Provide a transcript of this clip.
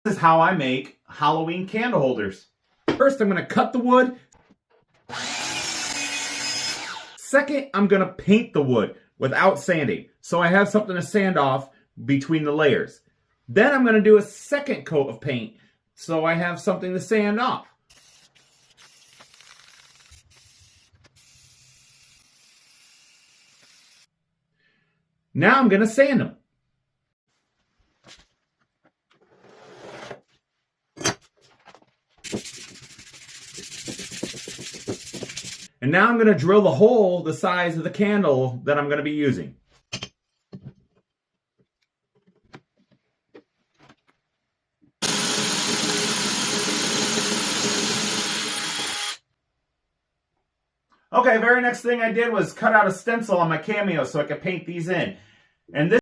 This is how I make Halloween candle holders. First, I'm going to cut the wood. Second, I'm going to paint the wood without sanding, so I have something to sand off between the layers. Then I'm going to do a second coat of paint, so I have something to sand off. Now I'm going to sand them. And now I'm going to drill the hole the size of the candle that I'm going to be using. Okay, very next thing I did was cut out a stencil on my cameo so I could paint these in. And this